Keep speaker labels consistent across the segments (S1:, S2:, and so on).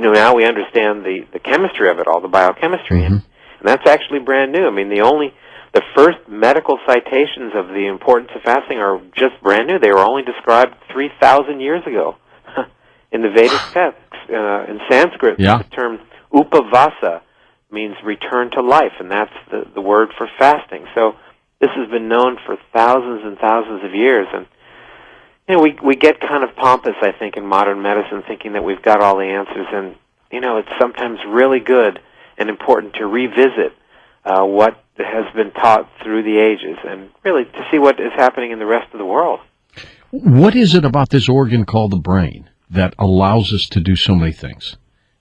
S1: now we understand the chemistry of it all, the biochemistry, and that's actually brand new. I mean, the first medical citations of the importance of fasting are just brand new. They were only described 3,000 years ago in the Vedic texts. In Sanskrit, the term upavasa means return to life, and that's the word for fasting. So this has been known for thousands and thousands of years, and we get kind of pompous, I think, in modern medicine, thinking that we've got all the answers, and it's sometimes really good and important to revisit what has been taught through the ages, and really to see what is happening in the rest of the world.
S2: What is it about this organ called the brain that allows us to do so many things?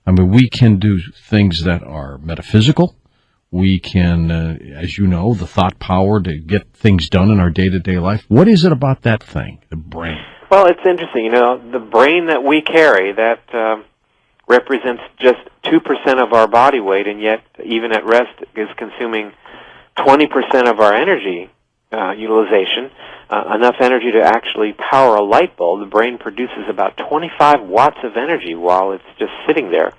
S2: I mean, we can do things that are metaphysical. We can, as you know, the thought power to get things done in our day-to-day life. What is it about that thing, the brain?
S1: Well, it's interesting. The brain that we carry, that represents just 2% of our body weight, and yet, even at rest, is consuming 20% of our energy utilization, enough energy to actually power a light bulb. The brain produces about 25 watts of energy while it's just sitting there.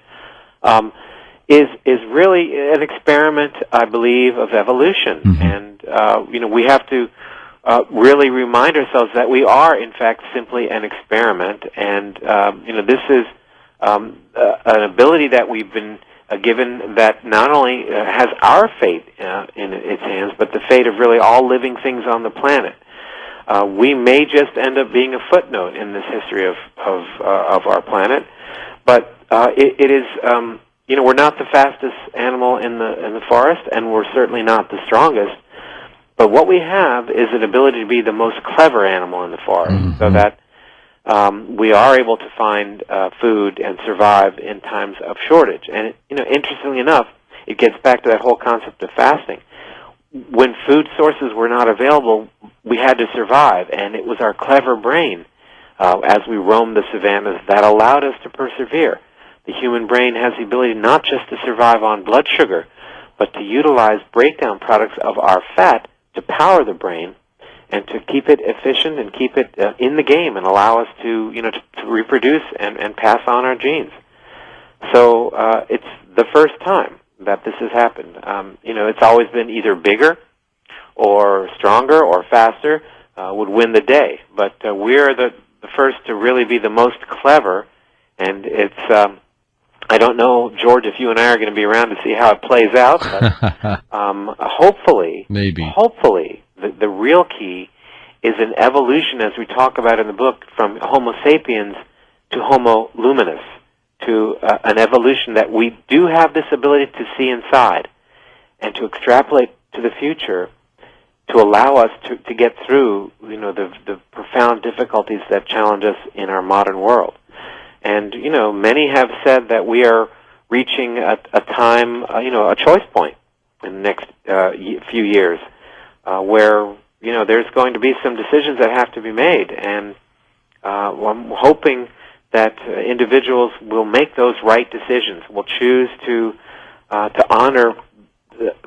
S1: Is really an experiment, I believe, of evolution. And, we have to really remind ourselves that we are, in fact, simply an experiment. And, this is an ability that we've been given that not only has our fate in its hands, but the fate of really all living things on the planet. We may just end up being a footnote in this history of our planet, but it is... we're not the fastest animal in the forest, and we're certainly not the strongest. But what we have is an ability to be the most clever animal in the forest, so that we are able to find food and survive in times of shortage. And interestingly enough, it gets back to that whole concept of fasting. When food sources were not available, we had to survive, and it was our clever brain, as we roamed the savannas, that allowed us to persevere. The human brain has the ability not just to survive on blood sugar, but to utilize breakdown products of our fat to power the brain and to keep it efficient and keep it in the game and allow us to reproduce and pass on our genes. So it's the first time that this has happened. It's always been either bigger or stronger or faster would win the day, but we're the first to really be the most clever, and it's... I don't know, George, if you and I are going to be around to see how it plays out, but hopefully, the real key is an evolution, as we talk about in the book, from Homo sapiens to Homo luminous, to an evolution that we do have this ability to see inside and to extrapolate to the future to allow us to get through, the profound difficulties that challenge us in our modern world. And, many have said that we are reaching a time, a choice point in the next few years where, there's going to be some decisions that have to be made. And I'm hoping that individuals will make those right decisions, will choose to honor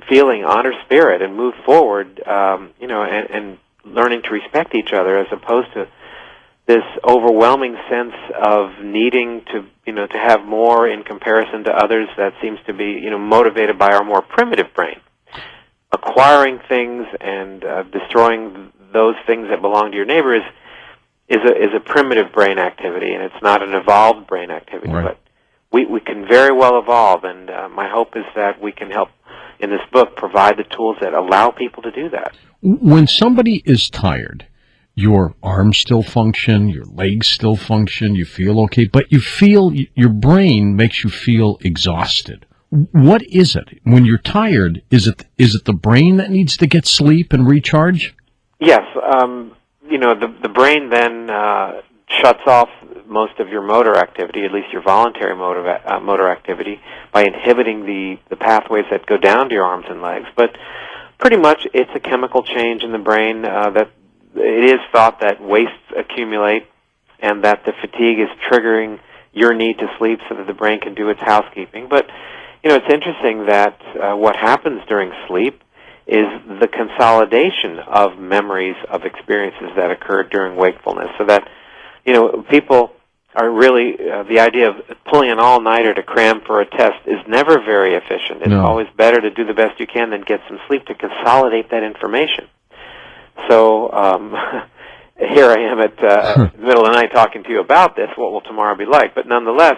S1: feeling, honor spirit, and move forward, and learning to respect each other as opposed to this overwhelming sense of needing to have more in comparison to others that seems to be, motivated by our more primitive brain. Acquiring things and destroying those things that belong to your neighbor is a primitive brain activity, and it's not an evolved brain activity.
S2: Right.
S1: But we can very well evolve, and my hope is that we can help, in this book, provide the tools that allow people to do that.
S2: When somebody is tired, your arms still function, your legs still function, you feel okay, but your brain makes you feel exhausted. What is it? When you're tired, is it the brain that needs to get sleep and recharge?
S1: Yes. The brain then shuts off most of your motor activity, at least your voluntary motor activity, by inhibiting the pathways that go down to your arms and legs. But pretty much it's a chemical change in the brain that it is thought that wastes accumulate and that the fatigue is triggering your need to sleep so that the brain can do its housekeeping. But, it's interesting that what happens during sleep is the consolidation of memories of experiences that occurred during wakefulness. So that, people are really the idea of pulling an all-nighter to cram for a test is never very efficient. It's always better to do the best you can than get some sleep to consolidate that information. So here I am at the middle of the night talking to you about this. What will tomorrow be like? But nonetheless,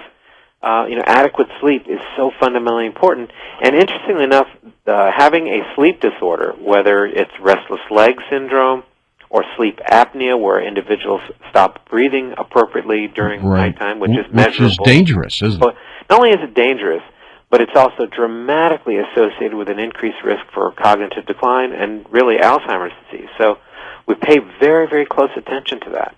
S1: adequate sleep is so fundamentally important. And interestingly enough, having a sleep disorder, whether it's restless leg syndrome or sleep apnea, where individuals stop breathing appropriately during nighttime, which is measurable.
S2: Which is dangerous, isn't it?
S1: Not only is it dangerous, but it's also dramatically associated with an increased risk for cognitive decline and really Alzheimer's disease. So we pay very, very close attention to that.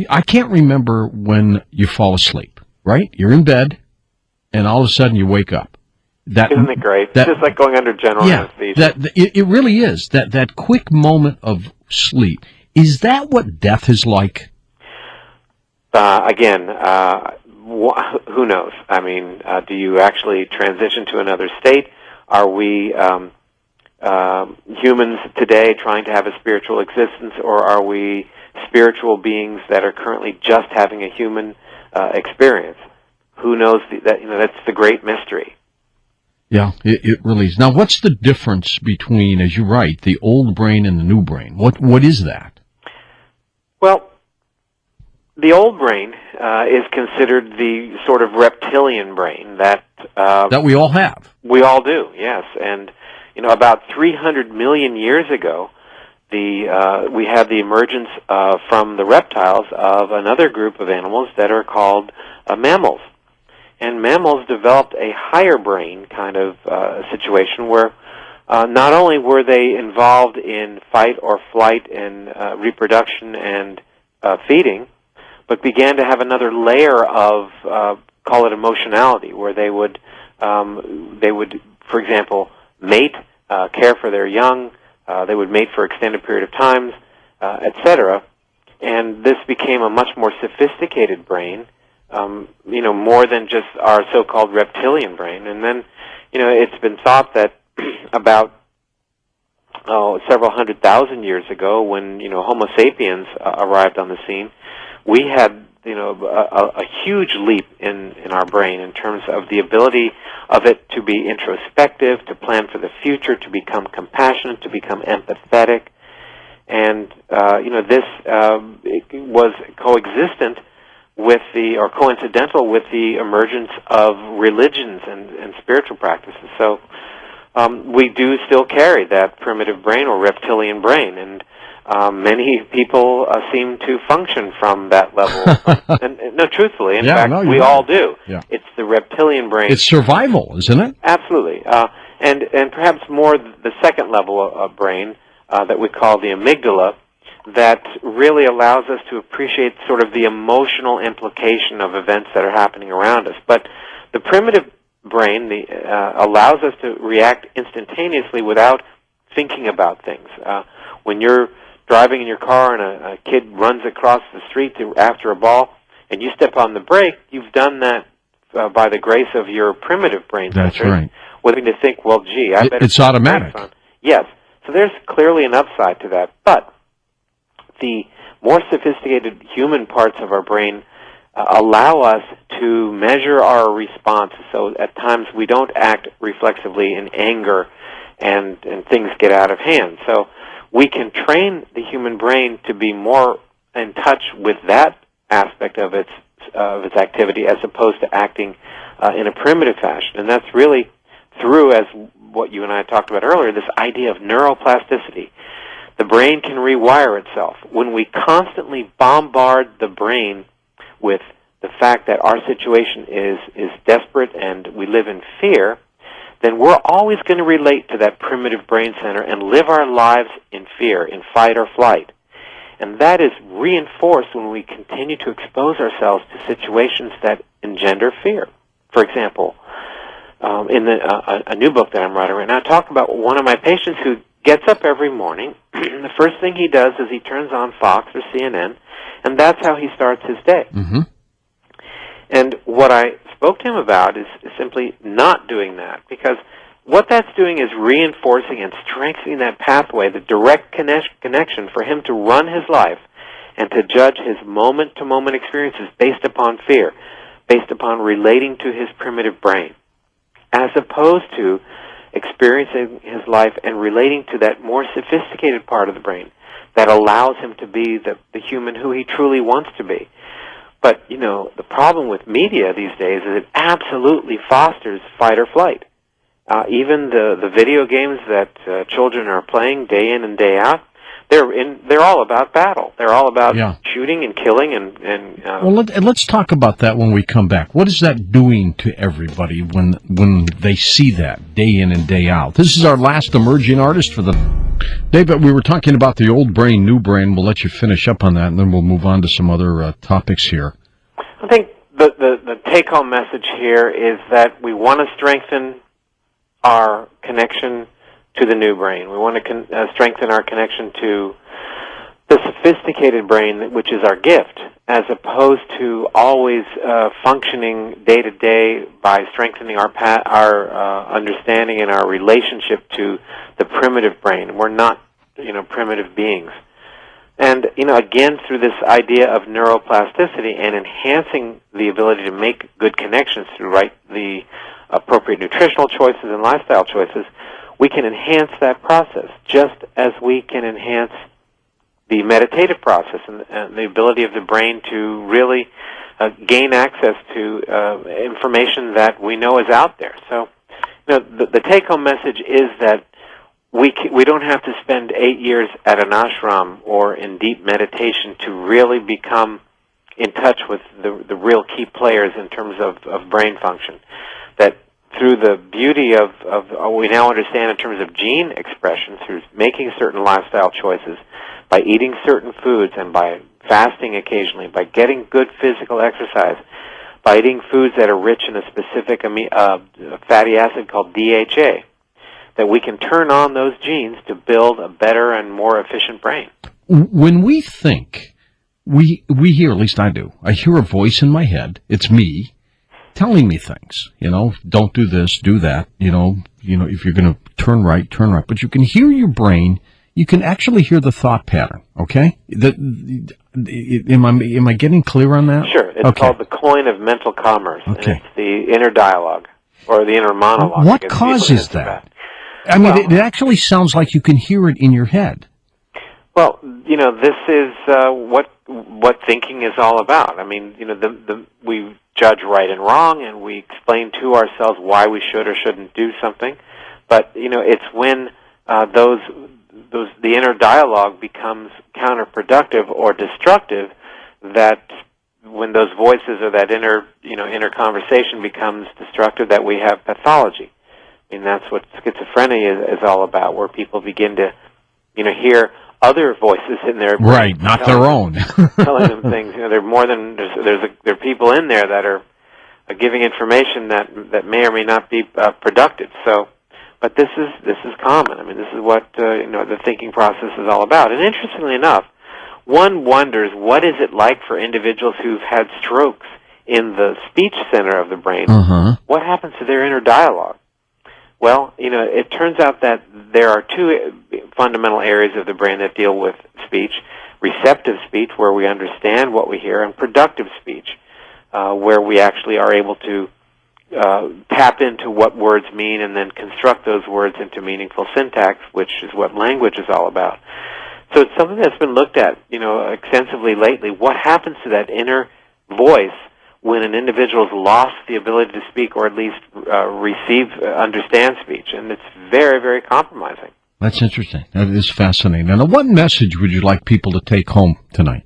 S2: I can't remember when you fall asleep, right? You're in bed, and all of a sudden you wake up.
S1: Isn't it great? It's just like going under general anesthesia.
S2: It really is. That quick moment of sleep. Is that what death is like?
S1: Again, who knows? I mean, do you actually transition to another state? Are we humans today trying to have a spiritual existence, or are we spiritual beings that are currently just having a human experience? Who knows? That's the great mystery.
S2: Yeah, it really is. Now, what's the difference between, as you write, the old brain and the new brain? What is that?
S1: Well, the old brain is considered the sort of reptilian brain that
S2: we all have.
S1: We all do, yes. And about 300 million years ago, we had the emergence from the reptiles of another group of animals that are called mammals. And mammals developed a higher brain kind of situation where not only were they involved in fight or flight and reproduction and feeding, but began to have another layer of, call it emotionality, where they would, for example, mate, care for their young, they would mate for extended period of times, etc. And this became a much more sophisticated brain, more than just our so-called reptilian brain. And then, it's been thought that about several 100,000 years ago, when Homo sapiens arrived on the scene, we had a huge leap in our brain in terms of the ability of it to be introspective, to plan for the future, to become compassionate, to become empathetic, and this was coexistent with or coincidental with the emergence of religions and spiritual practices. So we do still carry that primitive brain or reptilian brain, and many people seem to function from that level. No, truthfully, in fact, we all do.
S2: Yeah.
S1: It's the reptilian brain.
S2: It's survival, isn't it?
S1: Absolutely. And perhaps more the second level of brain that we call the amygdala, that really allows us to appreciate sort of the emotional implication of events that are happening around us. But the primitive brain allows us to react instantaneously without thinking about things. When you're driving in your car and a kid runs across the street after a ball, and you step on the brake, you've done that by the grace of your primitive brain.
S2: That's right.
S1: Waiting to think, well, gee, I better...
S2: It's automatic.
S1: Yes. So there's clearly an upside to that. But the more sophisticated human parts of our brain allow us to measure our response. So at times we don't act reflexively in anger and things get out of hand. So we can train the human brain to be more in touch with that aspect of its activity as opposed to acting in a primitive fashion. And that's really through, as what you and I talked about earlier, this idea of neuroplasticity. The brain can rewire itself. When we constantly bombard the brain with the fact that our situation is desperate and we live in fear, then we're always going to relate to that primitive brain center and live our lives in fear, in fight or flight. And that is reinforced when we continue to expose ourselves to situations that engender fear. For example, in a new book that I'm writing right now, I talk about one of my patients who gets up every morning. The first thing he does is he turns on Fox or CNN, and that's how he starts his day.
S2: Mm-hmm.
S1: And what I spoke to him about is simply not doing that, because what that's doing is reinforcing and strengthening that pathway, the direct connection for him to run his life and to judge his moment-to-moment experiences based upon fear, based upon relating to his primitive brain, as opposed to experiencing his life and relating to that more sophisticated part of the brain that allows him to be the human who he truly wants to be. But, the problem with media these days is it absolutely fosters fight or flight. Even the video games that children are playing day in and day out, they're all about battle. They're all about shooting and killing and
S2: well, let's talk about that when we come back. What is that doing to everybody when they see that day in and day out? This is our last emerging artist for the day, but we were talking about the old brain, new brain. We'll let you finish up on that, and then we'll move on to some other topics here.
S1: I think the take-home message here is that we want to strengthen our connection to the new brain. We want to strengthen our connection to the sophisticated brain, which is our gift, as opposed to always functioning day to day by strengthening our understanding and our relationship to the primitive brain. We're not, primitive beings. And, again, through this idea of neuroplasticity and enhancing the ability to make good connections through the appropriate nutritional choices and lifestyle choices, we can enhance that process just as we can enhance the meditative process and the ability of the brain to really gain access to information that we know is out there. So, the take-home message is that we don't have to spend 8 years at an ashram or in deep meditation to really become in touch with the real key players in terms of brain function. That through the beauty of what we now understand in terms of gene expression, through making certain lifestyle choices, by eating certain foods and by fasting occasionally, by getting good physical exercise, by eating foods that are rich in a specific fatty acid called DHA, that we can turn on those genes to build a better and more efficient brain.
S2: When we think, we hear, at least I do, I hear a voice in my head, it's me, telling me things, don't do this, do that, if you're going to turn right, but you can hear your brain, you can actually hear the thought pattern, okay? Am I getting clear on that?
S1: Sure. It's called the coin of mental commerce.
S2: Okay.
S1: And it's the inner dialogue, or the inner monologue.
S2: What causes that? I mean, it actually sounds like you can hear it in your head.
S1: Well, this is what thinking is all about. I mean, we judge right and wrong, and we explain to ourselves why we should or shouldn't do something. But it's when the inner dialogue becomes counterproductive or destructive that when those voices or that inner conversation becomes destructive, that we have pathology. I mean, that's what schizophrenia is all about, where people begin to, hear other voices in their brain.
S2: Right, not their own.
S1: Telling them things. There are people in there that are giving information that may or may not be productive. So, but this is common. I mean, this is what the thinking process is all about. And interestingly enough, one wonders what is it like for individuals who've had strokes in the speech center of the brain. What happens to their inner dialogue? Well, it turns out that there are two fundamental areas of the brain that deal with speech: receptive speech, where we understand what we hear, and productive speech, where we actually are able to tap into what words mean and then construct those words into meaningful syntax, which is what language is all about. So it's something that's been looked at, extensively lately. What happens to that inner voice when an individual's lost the ability to speak, or at least understand speech? And it's very, very compromising.
S2: That's interesting. That is fascinating. And what message would you like people to take home tonight?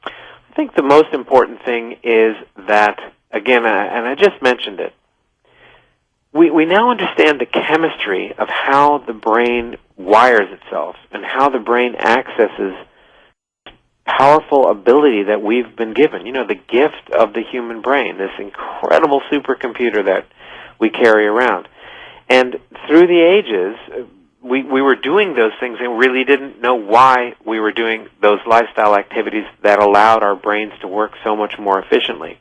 S1: I think the most important thing is that, again, and I just mentioned it, we now understand the chemistry of how the brain wires itself and how the brain accesses powerful ability that we've been given, the gift of the human brain, this incredible supercomputer that we carry around. And through the ages, we were doing those things and really didn't know why we were doing those lifestyle activities that allowed our brains to work so much more efficiently.